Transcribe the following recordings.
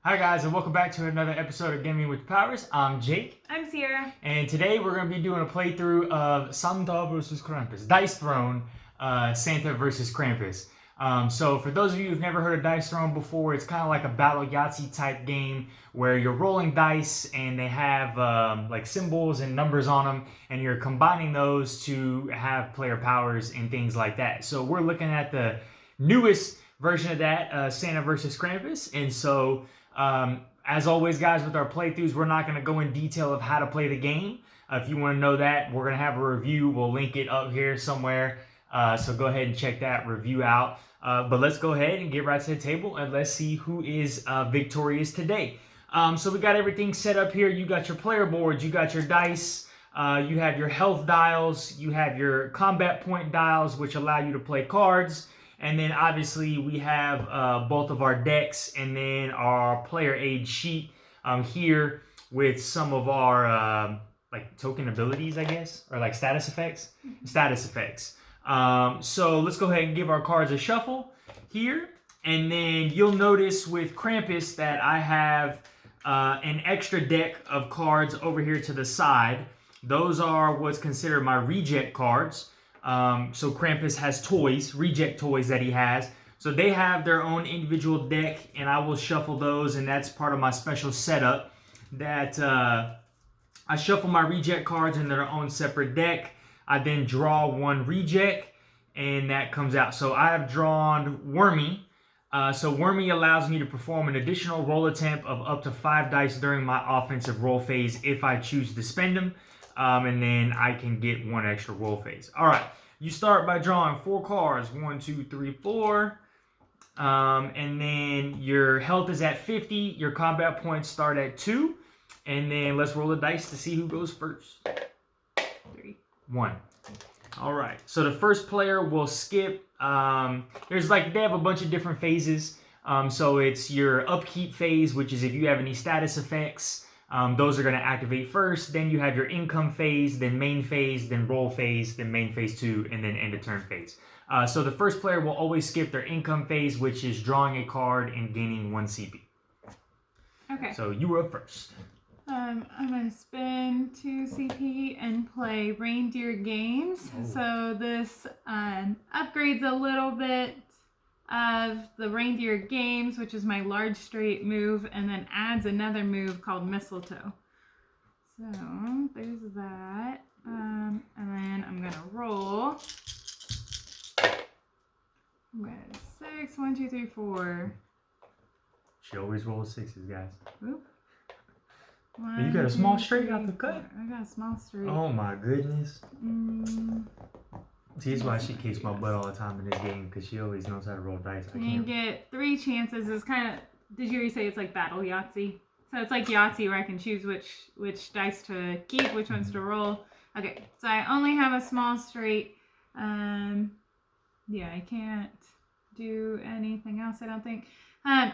Hi guys, and welcome back to another episode of Gaming with Powers. I'm Jake. I'm Sierra. And today we're going to be doing a playthrough of Santa versus Krampus. Dice Throne, Santa versus Krampus. So for those of you who've never heard of Dice Throne before, it's kind of like a battle Yahtzee type game where you're rolling dice and they have like symbols and numbers on them, and you're combining those to have player powers and things like that. So we're looking at the newest version of that, Santa versus Krampus. And so as always, guys, with our playthroughs, we're not going to go in detail of how to play the game. If you want to know that, we're going to have a review. We'll link it up here somewhere. So go ahead and check that review out. But let's go ahead and get right to the table and let's see who is victorious today. So we got everything set up here. You got your player boards, you got your dice, you have your health dials, you have your combat point dials, which allow you to play cards. And then obviously we have both of our decks and then our player aid sheet here with some of our like token abilities, I guess, or like status effects. So let's go ahead and give our cards a shuffle here. And then you'll notice with Krampus that I have an extra deck of cards over here to the side. Those are what's considered my reject cards. So Krampus has toys, reject toys that he has. So they have their own individual deck, and I will shuffle those, and that's part of my special setup. That I shuffle my reject cards in their own separate deck. I then draw one reject, and that comes out. So I have drawn Wormy. So Wormy allows me to perform an additional roll attempt of up to 5 dice during my offensive roll phase if I choose to spend them. And then I can get one extra roll phase. All right, you start by drawing 4 cards. 1, 2, 3, 4. And then your health is at 50. Your combat points start at 2. And then let's roll the dice to see who goes first. 3. 1. All right, so the first player will skip. There's like, they have a bunch of different phases. So it's your upkeep phase, which is if you have any status effects. Those are going to activate first. Then you have your income phase, then main phase, then roll phase, then main phase 2, and then end of turn phase. So the first player will always skip their income phase, which is drawing a card and gaining 1 CP. Okay. So you were up first. I'm going to spend 2 CP and play Reindeer Games. Oh. So this upgrades a little bit of the Reindeer Games, which is my large straight move, and then adds another move called Mistletoe. So there's that. And then I'm going to roll. I'm going to 6, 1, 2, 3, 4. She always rolls 6s, guys. Oop. You got a small straight out the cut? I got a small straight. Oh my goodness. See, that's why she kicks my butt all the time in this game, because she always knows how to roll dice. You get 3 chances. It's kind of, did you already say it's like battle Yahtzee? So it's like Yahtzee where I can choose which dice to keep, which ones to roll. Okay, so I only have a small straight. Yeah, I can't do anything else, I don't think.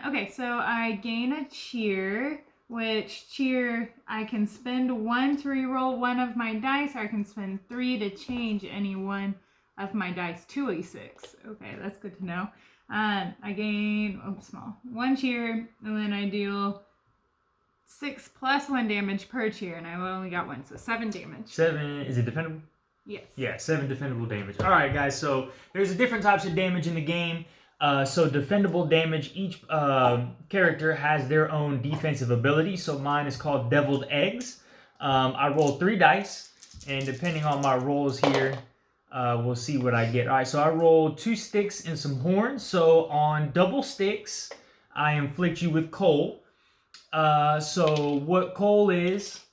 Okay, so I gain a cheer. Which cheer, I can spend 1 to reroll one of my dice, or I can spend 3 to change any one of my dice to a 6. Okay, that's good to know. I gain, small, 1 cheer, and then I deal 6 plus 1 damage per cheer, and I only got 1, so 7 damage. 7, is it defendable? Yes. Yeah, 7 defendable damage. All right, guys, so there's different types of damage in the game. So defendable damage, each character has their own defensive ability. So mine is called Deviled Eggs. I roll 3 dice, and depending on my rolls here, we'll see what I get. All right, so I rolled 2 sticks and some horns. So on double sticks, I inflict you with coal. So what coal is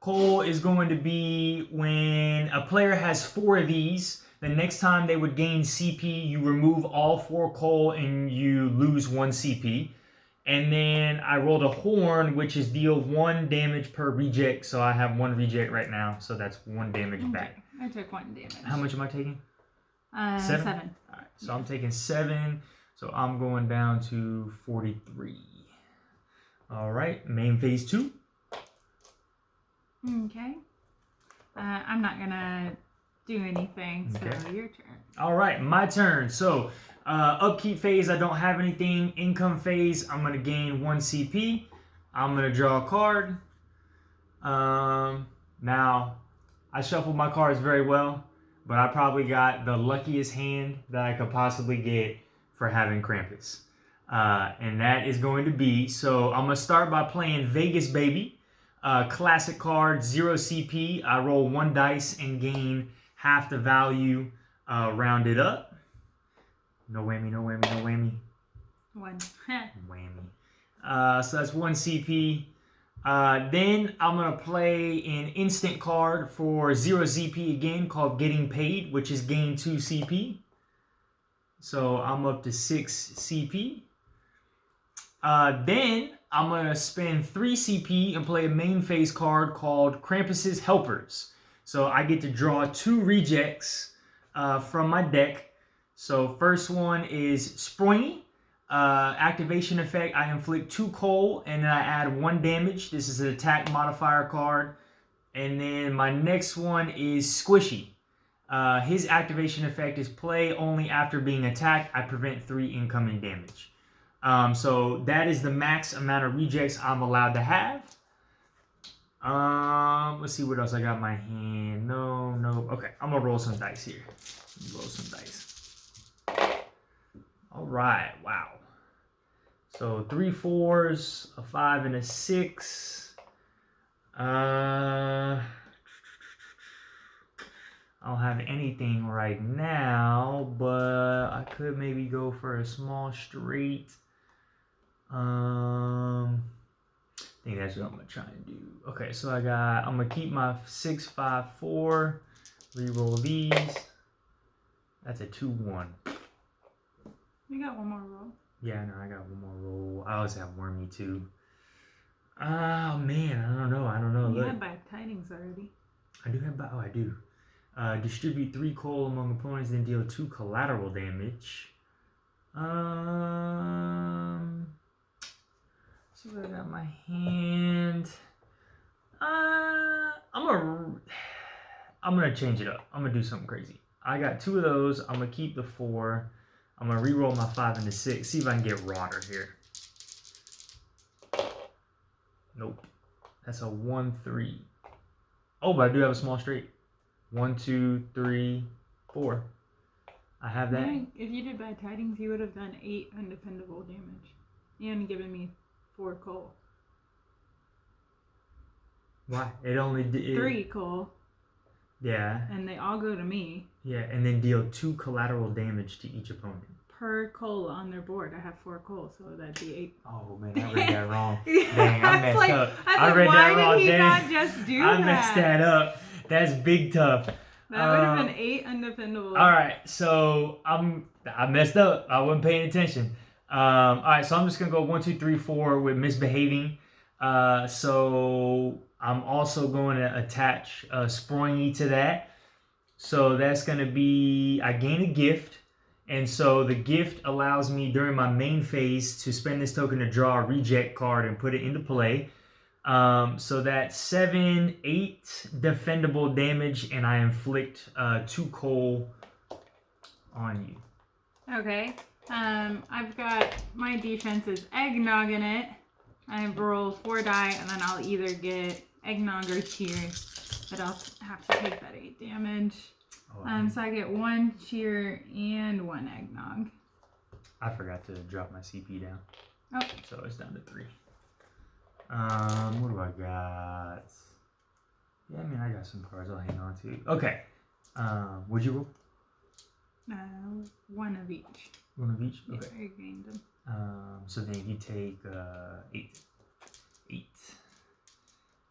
coal is going to be when a player has 4 of these. The next time they would gain CP, you remove all 4 coal and you lose 1 CP. And then I rolled a horn, which is deal 1 damage per reject. So I have 1 reject right now. So that's 1 damage back. I took 1 damage. How much am I taking? 7. All right, so I'm taking 7. So I'm going down to 43. All right, main phase 2. Okay. I'm not going to do anything. Okay. So your turn. All right, my turn. So upkeep phase, I don't have anything. Income phase, I'm gonna gain 1 CP. I'm gonna draw a card. Now, I shuffled my cards very well, but I probably got the luckiest hand that I could possibly get for having Krampus. And that is going to be, so I'm going to start by playing Vegas Baby. Classic card, 0 CP. I roll 1 dice and gain half the value rounded up. No whammy, no whammy, no whammy. 1. Whammy. So that's 1 CP. Then I'm going to play an instant card for 0 CP again called Getting Paid, which is gain 2 CP. So I'm up to 6 CP. Then I'm going to spend 3 CP and play a main phase card called Krampus's Helpers. So I get to draw 2 rejects from my deck. So first one is Springy. Activation effect, I inflict 2 coal and then I add 1 damage. This is an attack modifier card. And then my next one is Squishy. His activation effect is play only after being attacked. I prevent 3 incoming damage. So that is the max amount of rejects I'm allowed to have. Let's see what else I got in my hand. No. Okay, I'm gonna roll some dice here. Roll some dice. All right, wow. So 3 4s, a 5 and a 6. I don't have anything right now, but I could maybe go for a small straight. I think that's what I'm gonna try and do. Okay, so I'm gonna keep my 6 5 4. Reroll these. That's a 2 1. You got one more roll. Yeah, no, I got one more roll. I always have Wormy too. Oh man, I don't know. You had bad tidings already. I do have. I do. Distribute 3 coal among opponents, then deal 2 collateral damage. See what I got in my hand. I'm gonna change it up. I'm gonna do something crazy. I got 2 of those. I'm gonna keep the 4. I'm gonna re-roll my 5 and the 6. See if I can get Rotter here. Nope. That's a 1 3. Oh, but I do have a small straight. 1 2 3 4. I have that. Yeah, if you did bad tidings, you would have done 8 undefendable damage. You only given me 4 coal. Why? It only did 3 coal. Yeah. And they all go to me. Yeah, and then deal 2 collateral damage to each opponent. Per coal on their board. I have 4 coal, so that'd be 8. Oh man, I read that wrong. Yeah, Dang, I messed up. I read that wrong. Why did he Dang. not just do that? I messed that up. That's big tough. That would have been 8 undefendable. All right, so I messed up. I wasn't paying attention. All right, so I'm just gonna go 1 2 3 4 with misbehaving. So I'm also going to attach Springy to that. So that's going to be, I gain a gift. And so the gift allows me during my main phase to spend this token to draw a reject card and put it into play. So that's 7, 8 defendable damage, and I inflict 2 coal on you. Okay. I've got my defense is eggnog in it. I roll 4 die, and then I'll either get eggnog or cheer, but I'll have to take that 8 damage. So I get 1 cheer and 1 eggnog. I forgot to drop my CP down. Oh. So it's down to 3. What do I got? Yeah, I mean, I got some cards I'll hang on to. Okay. Would you roll? 1 of each. 1 of each? Okay. Yeah, I gained them. So then you take 8. 8.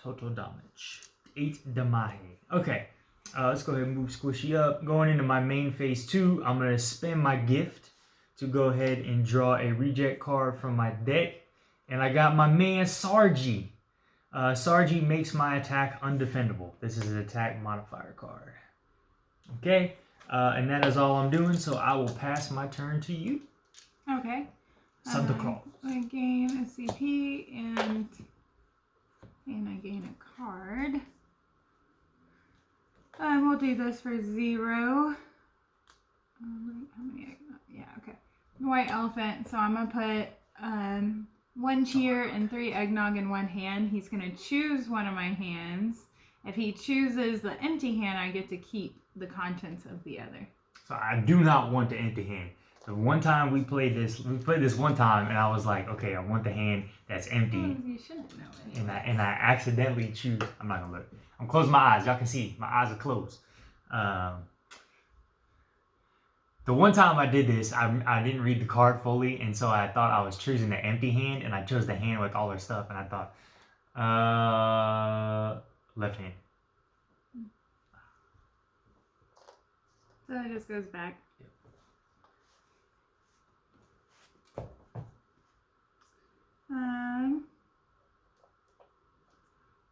Total damage. 8 damage. Okay. Let's go ahead and move Squishy up. Going into my main phase 2, I'm going to spend my gift to go ahead and draw a reject card from my deck. And I got my man Sargi. Sargi makes my attack undefendable. This is an attack modifier card. Okay. And that is all I'm doing, so I will pass my turn to you. Okay. Santa Claus. I gain a CP and I gain a card. we'll do this for 0. How many? Yeah, okay. White elephant. So I'm gonna put 1 cheer and 3 eggnog in one hand. He's gonna choose one of my hands. If he chooses the empty hand, I get to keep the contents of the other. So I do not want the empty hand. The one time we played this one time, and I was like, okay, I want the hand that's empty. You shouldn't know it. And I accidentally choose. I'm not gonna look. I'm closing my eyes. Y'all can see my eyes are closed. The one time I did this, I didn't read the card fully, and so I thought I was choosing the empty hand, and I chose the hand with all her stuff, and I thought, left hand. So it just goes back. Yep.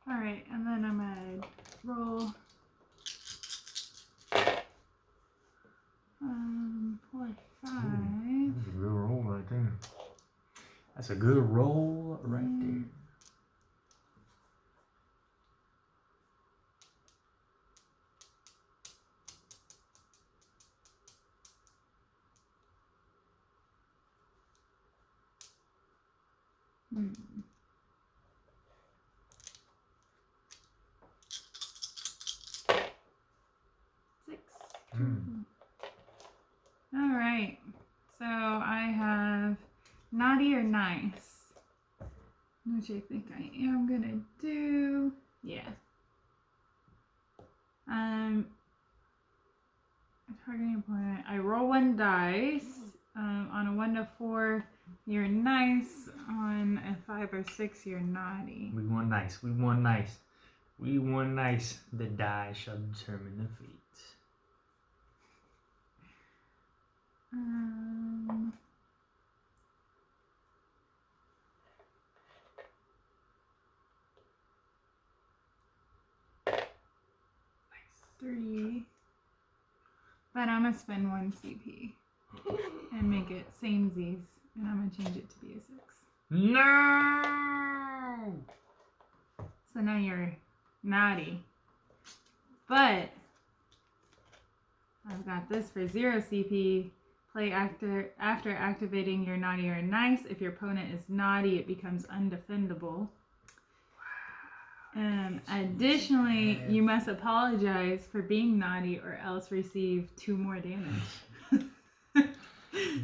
All right, and then I'm gonna roll 4, 5. That's a good roll right there. That's a good roll right there. All right, so I have naughty or nice, which I think I am gonna do. Yeah. Targeting opponent. I roll 1 dice. On a 1 to 4, you're nice. On a 5 or 6, you're naughty. We won nice. We won nice. We won nice. The die shall determine the fate. 3. But I'm gonna spend 1 CP and make it samesies, and I'm gonna change it to be a 6. No! So now you're naughty. But I've got this for 0 CP. Play after activating your naughty or nice. If your opponent is naughty, it becomes undefendable. Additionally, you must apologize for being naughty or else receive 2 more damage.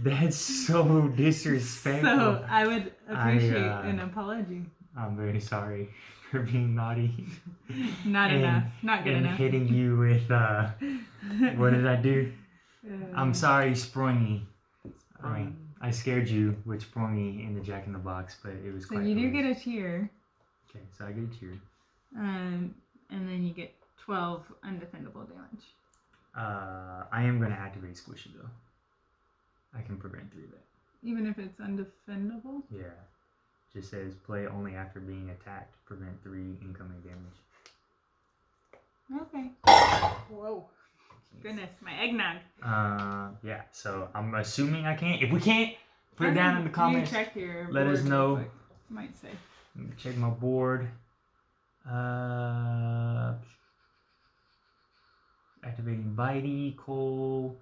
That's so disrespectful. So I would appreciate an apology. I'm very sorry for being naughty. Not enough. Not good enough. And hitting you with, what did I do? I'm sorry, Sprungy. I scared you with Sprungy in the Jack in the Box, but it was so quite you do hilarious. get a cheer. Okay, so I get a cheer. And then you get 12 undefendable damage. I am going to activate Squishy, though. I can prevent 3 of that. Even if it's undefendable? Yeah. Just says play only after being attacked. Prevent 3 incoming damage. Okay. Whoa. Goodness, my eggnog. Yeah, so I'm assuming I can't. If we can't, put it down in the comments. You check your Let us board know. real quick. Might say. Let me check my board. Activating Bitey, Cole.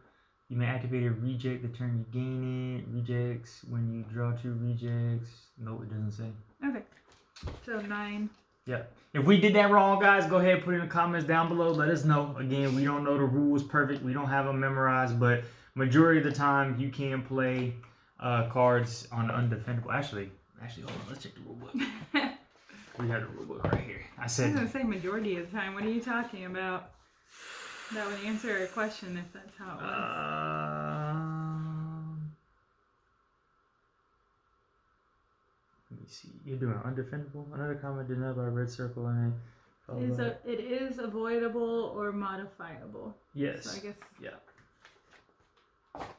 You may activate a reject the turn you gain it. Rejects when you draw 2 rejects. No, it doesn't say. Okay. So 9. Yep. If we did that wrong, guys, go ahead and put it in the comments down below. Let us know. Again, we don't know the rules perfect. We don't have them memorized, but majority of the time you can play cards on undefendable. Actually, hold on. Let's check the rule book. We have the rule book right here. I I was said. going to say majority of the time. What are you talking about? That would answer a question if that's how it was. Let me see. You're doing undefendable. Another comment denoted by a red circle in it. It is avoidable or modifiable. Yes. So I guess. Yeah.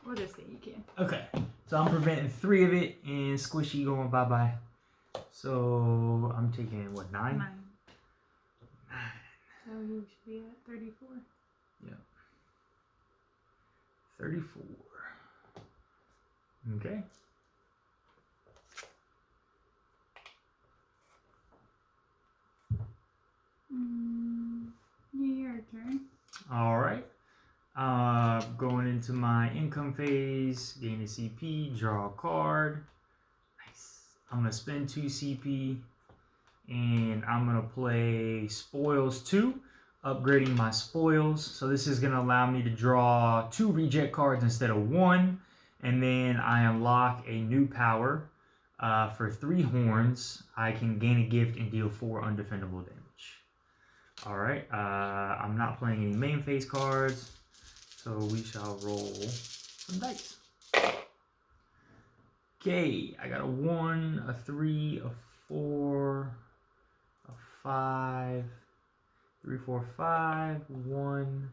We'll just say you can. Okay. So I'm preventing 3 of it and Squishy going bye-bye. So I'm taking what, 9? 9. So you should be at 34. Yeah. 34. Okay. Your turn. All my income phase, gain a CP, draw a card. Nice. I'm going to spend 2 CP, and I'm going to play Spoils 2, upgrading my spoils. So this is going to allow me to draw 2 reject cards instead of 1, and then I unlock a new power. For 3 horns, I can gain a gift and deal 4 undefendable damage. Alright, I'm not playing any main phase cards, so we shall roll some dice. Okay, I got a 1, a 3, a 4, a 5, 3, 4, 5, 1.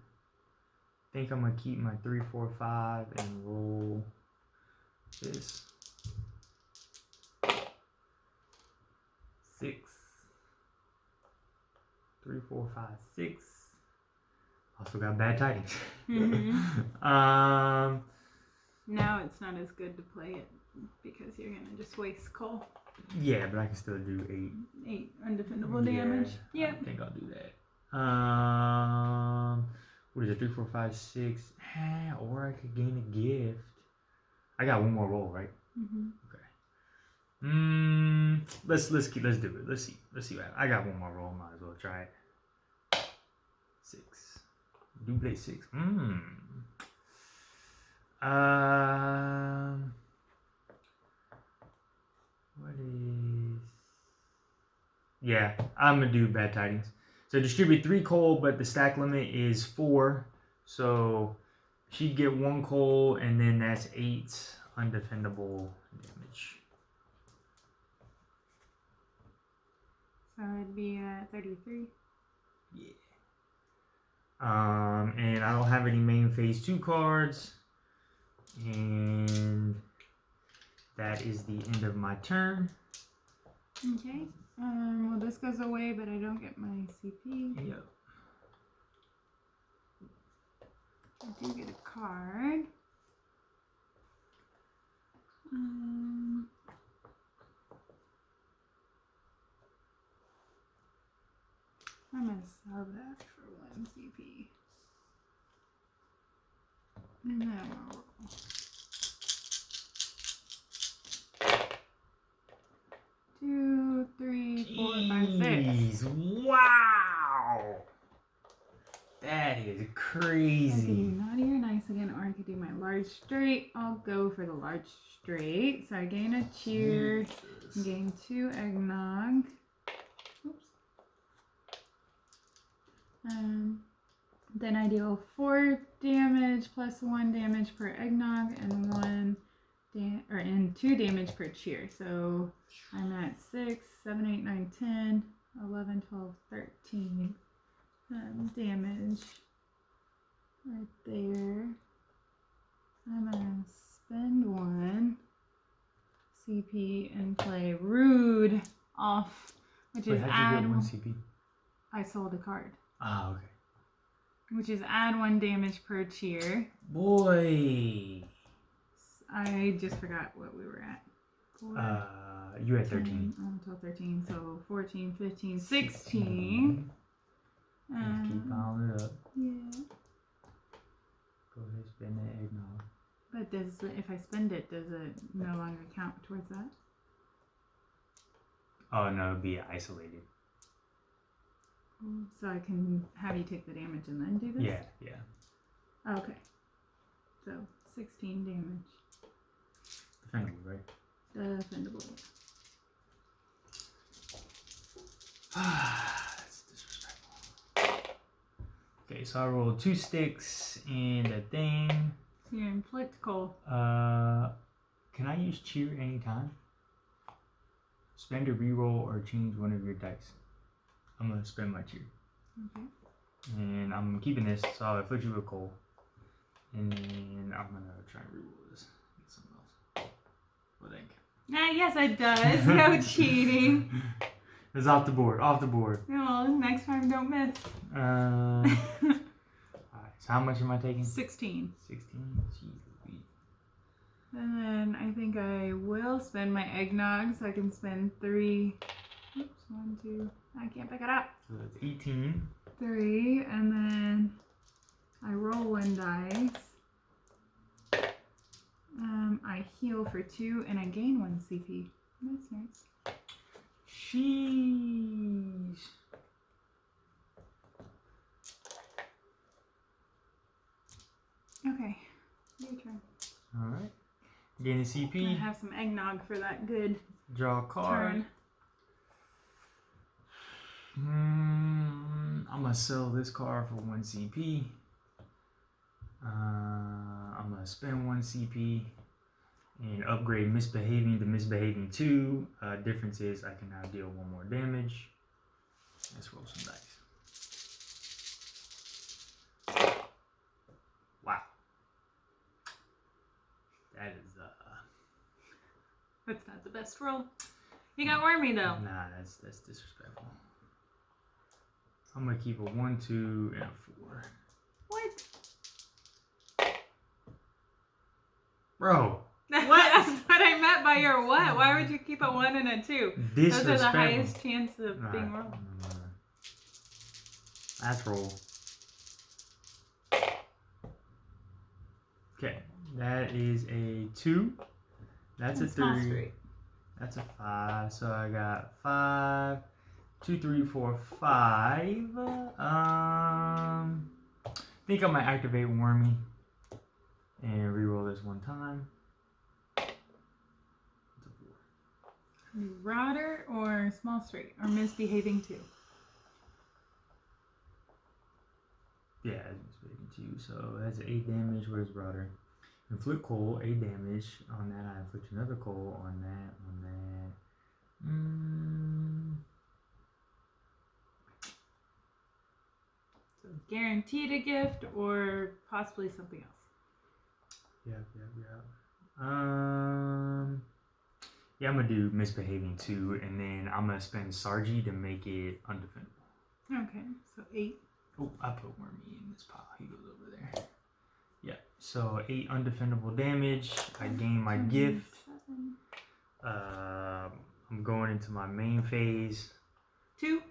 I think I'm going to keep my 3, 4, 5 and roll this. 6, 3, 4, 5, 6. Also got bad tidings. Now it's not as good to play it because you're gonna just waste coal. Yeah, but I can still do 8. 8 undefendable damage. Yep. I think I'll do that. What is it? 3, 4, 5, 6. Or I could gain a gift. I got one more roll, right? Mm-hmm. Okay. Let's do it. Let's see what happens. I got one more roll. Might as well try it. 6. Do play 6. What is? Yeah, I'm gonna do bad tidings. So distribute 3 coal, but the stack limit is 4. So she'd get 1 coal, and then that's 8 undefendable damage. So it'd be 33. Yeah. And I don't have any main phase 2 cards. And that is the end of my turn. Okay. Well, this goes away, but I don't get my CP. Yep. I do get a card. I'm gonna sell that for 1 CP. And then I'll roll. 2, 3, 4, 5, 6. Wow! That is I could do crazy. naughty or nice again, or I could do my large straight. I'll go for the large straight. So I gain a cheer, gain 2 eggnog. Oops. Then I deal 4 damage plus 1 damage per eggnog and 2 damage per cheer. So I'm at 6, 7, 8, 9, 10, 11, 12, 13 damage right there. I'm gonna spend 1 CP and play Rude off, which is how'd you get 1 CP? I sold a card. Ah, okay. Which is add 1 damage per cheer. Boy. I just forgot what we were at. 4, you at 13. 12, 13, so 14, 15, 16. Keep piling it up. Yeah. Go ahead, spend that eggnog. But if I spend it, does it no longer count towards that? Oh no, it'd be isolated. So I can have you take the damage and then do this? Yeah. Okay. So 16 damage. Defendable, right? Defendable. That's disrespectful. Okay, so I rolled 2 sticks and a thing. So you inflict coal. Can I use cheer anytime? Spend a reroll or change one of your dice. I'm gonna spend my cheer. Okay. And I'm keeping this, so I'll afflict you with coal. And then I'm gonna try and reroll this. Get something else. What do you think? Yes, it does. No cheating. It's off the board. No, next time don't miss. Alright, so how much am I taking? 16. 16? Jeez. And then I think I will spend my eggnog so I can spend 3. Oops, 1, 2. I can't pick it up. So that's 18. 3, and then I roll 1 dice. I heal for 2 and I gain 1 CP. That's nice. Sheesh. Okay, your turn. All right. Gain a I CP. have some eggnog for that good Draw a card. turn. I'm gonna sell this card for 1 CP. I'm gonna spend 1 CP and upgrade misbehaving to misbehaving 2. Difference is I can now deal 1 more damage. Let's roll some dice. Wow. That is That's not the best roll. You got wormy though. nah, that's disrespectful. I'm gonna keep a 1, 2, and a 4. What? Bro. That's what I meant by your what? Why would you keep a 1 and a 2? Those are the highest chance of being rolled. Last roll. Okay, that is a 2. That's a 3. Straight. That's a 5. So I got 5, 2, 3, 4, 5. I think I might activate Wormy and reroll this 1 time. Rotter or small straight or misbehaving 2? Yeah, it's misbehaving 2. So that's 8 damage. Where's Rotter? Inflict coal, 8 damage. On that, I inflict another coal. On that. So guaranteed a gift or possibly something else. Yeah. Yeah, I'm gonna do misbehaving 2, and then I'm gonna spend Sargi to make it undefendable. Okay, so 8. Oh, I put Wormy in this pile. He goes over there. Yeah, so 8 undefendable damage. I gain my gift. 7. I'm going into my main phase. 2.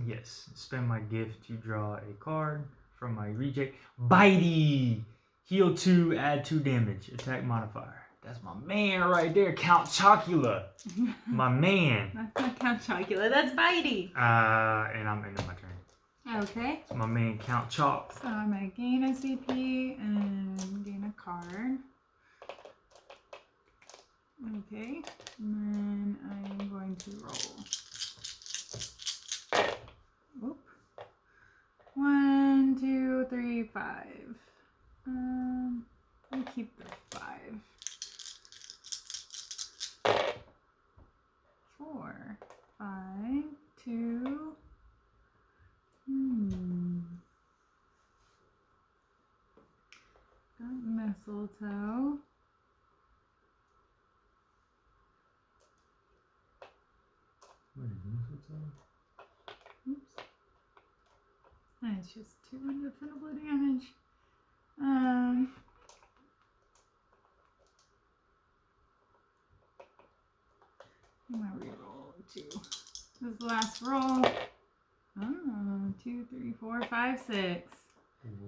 Yes, spend my gift to draw a card from my reject. Bitey! Heal 2, add 2 damage. Attack modifier. That's my man right there, Count Chocula. My man. That's not Count Chocula, that's Bitey. And I'm ending my turn. Okay. It's my man, Count Chalk. So I'm going to gain a CP and gain a card. Okay. And then I'm going to roll. Oop. 1, 2, 3, 5. I'll keep the 5. 4, 5, 2. Got mistletoe. What is mistletoe? Oops. It's just 2 undefendable damage. I'm gonna reroll 2. This is the last roll. 2, 3, 4, 5, 6.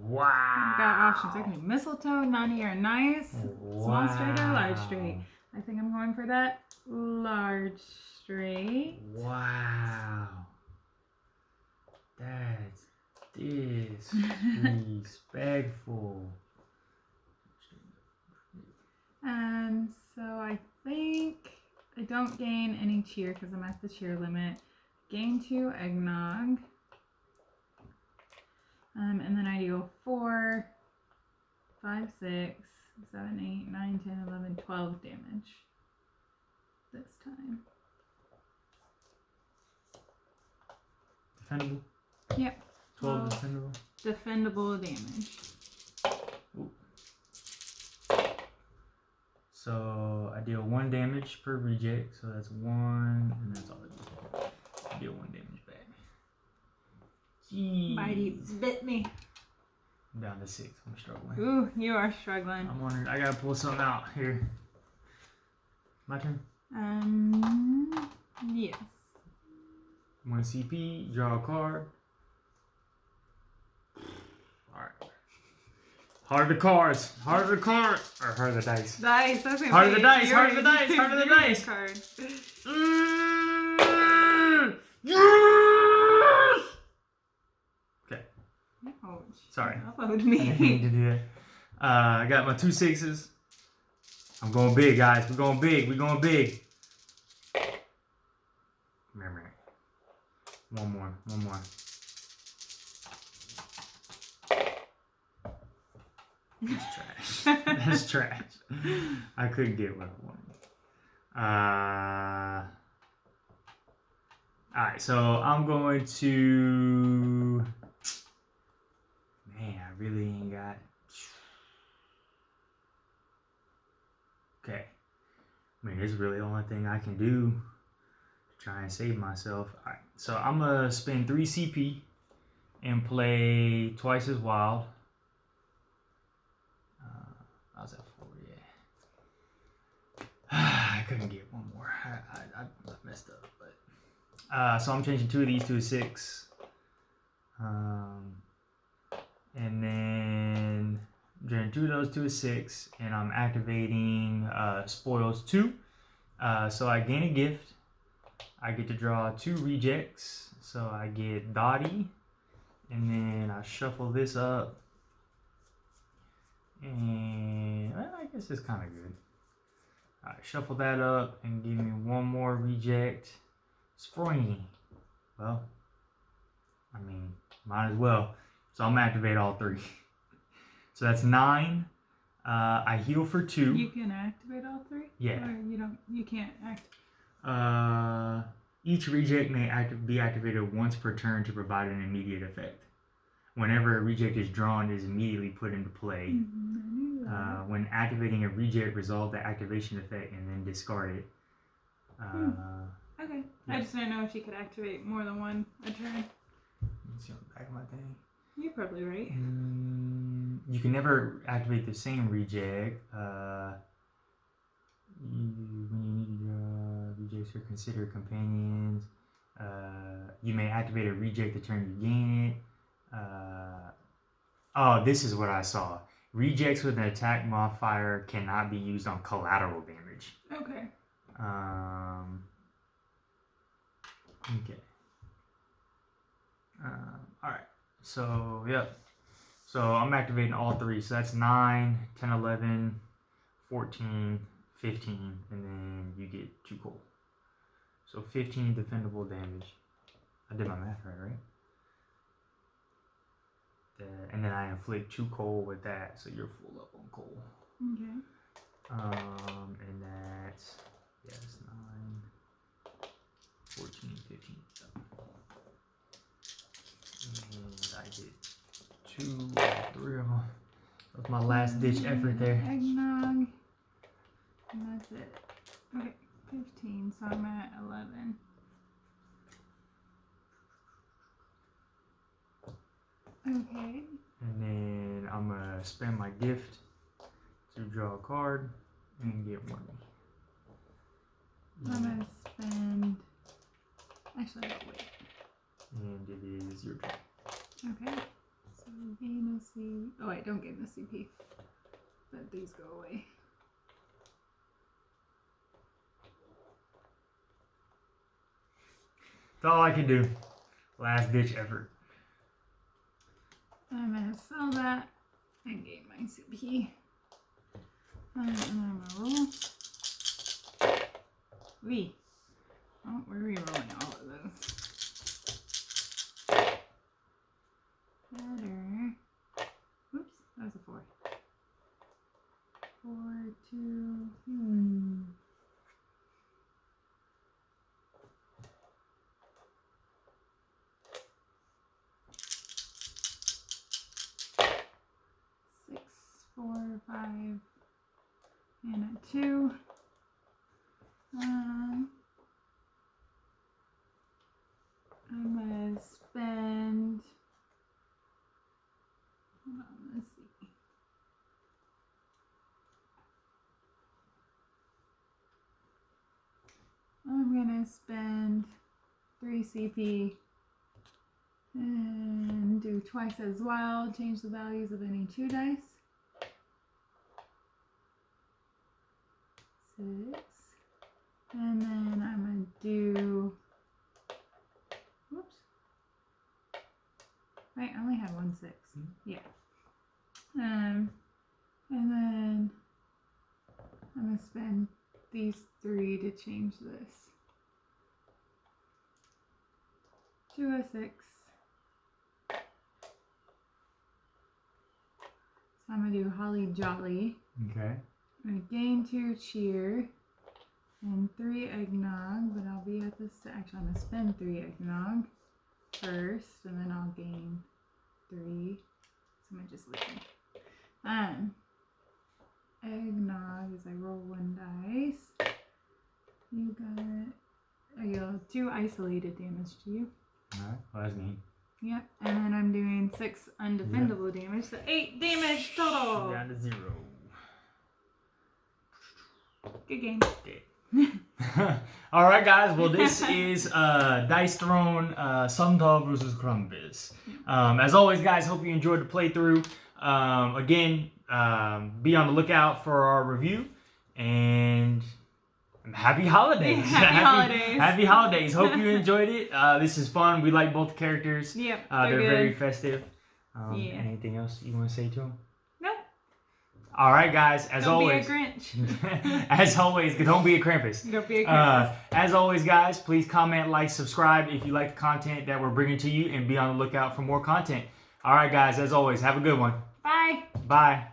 Wow. I've got options. I can do mistletoe, Manny, or nice. Small straight or large straight. I think I'm going for that large straight. Wow. That's disrespectful. So I think I don't gain any cheer because I'm at the cheer limit. Gain 2 eggnog. And then I do 4, 5, 6, 7, 8, 9, 10, 11, 12 damage this time. Defendable? Yep. 12 defendable? Defendable damage. Ooh. So I deal 1 damage per reject, so that's 1, and that's all I do. I deal 1 damage back. Jeez. Bitey bit me. I'm down to 6. I'm struggling. Ooh, you are struggling. I'm wondering. I gotta pull something out here. My turn. Yes. 1 CP. Draw a card. All right. Heart of the cards. Heart of the cards. Or heart of the dice. Dice. That's Heart of the dice. Heart of the dice. Heart of the dice. Card. Okay. Ouch. Sorry. Upload I didn't mean me. to do that. I got my 2 6s. I'm going big, guys. We're going big. We're going big. Come here, man. One more. That's trash. That's trash. I couldn't get what I wanted. Alright, so I'm going to... Man, I really ain't got... Okay. I mean, this is really the only thing I can do to try and save myself. Alright, so I'm going to spend 3 CP and play twice as wild. I was at 4, yeah. I couldn't get one more. I messed up, but... so I'm changing 2 of these to a 6. And then turn 2 of those to a 6, and I'm activating Spoils 2. So I gain a gift. I get to draw 2 rejects. So I get Dottie, and then I shuffle this up. And well, I guess it's kind of good. Alright, shuffle that up and give me 1 more reject. Springy. Well, I mean, might as well. So I'm gonna activate all 3. So that's 9. I heal for 2. You can activate all 3? Yeah. Or you can't act. Each reject may be activated once per turn to provide an immediate effect. Whenever a reject is drawn, it is immediately put into play. When activating a reject, resolve the activation effect and then discard it. Okay. Yeah. I just didn't know if you could activate more than one a turn. Let me see on the back of my thing. You're probably right. You can never activate the same reject. When you need rejects or consider companions. You may activate a reject the turn you gain it. Oh, this is what I saw. Rejects with an attack modifier cannot be used on collateral damage. Okay. Okay. Alright. So, yep. So, I'm activating all 3. So, that's 9, 10, 11, 14, 15, and then you get 2 coal. So, 15 defendable damage. I did my math right? And then I inflict 2 coal with that, so you're full up on coal. Okay. And that's 9, 14, 15. And I get 2 or 3 of them. That was my last ditch effort there. Eggnog. And that's it. Okay, 15, so I'm at 11. Okay. And then I'm gonna spend my gift to draw a card and get money. I'm gonna spend. Actually, I'll wait. And it is your turn. Okay. So gain a C. Oh wait, don't gain the CP. Let these go away. That's all I can do. Last ditch effort. I'm gonna sell that and gain my CP. And I'm gonna roll. Oh, we're re-rolling all of those. Better. Oops, that was a 4. 4, 2. 6, 4, 5, and a 2. I'm gonna spend. Hold on, let's see. I'm gonna spend 3 CP and do twice as wild. Change the values of any 2 dice. 6. And then I'm going to do, whoops. Right, I only had 1 6. Yeah. And then I'm going to spend these 3 to change this. 2 a 6. So I'm going to do Holly Jolly. Okay. I'm going to gain 2 cheer and 3 eggnog, but I'll be at this. Actually, I'm going to spend 3 eggnog first, and then I'll gain 3. So I'm going to just leave it. Eggnog as I roll 1 dice. You got 2 isolated damage to you. Alright, well, that's neat. Yep, and then I'm doing 6 undefendable damage, so 8 damage total. Down to 0. Good game. All right, guys. Well, this is Dice Throne Sundaw versus Krampus. As always, guys, hope you enjoyed the playthrough. Again, be on the lookout for our review, and happy holidays. Happy holidays. Happy holidays. Hope you enjoyed it. This is fun. We like both the characters. Yep, they're good. very festive. Yeah. Anything else you want to say to them? No. All right, guys. As always, Don't be a Grinch. as always, don't be a Krampus. Don't be a Krampus. As always, guys, please comment, like, subscribe if you like the content that we're bringing to you, and be on the lookout for more content. All right, guys. As always, have a good one. Bye. Bye.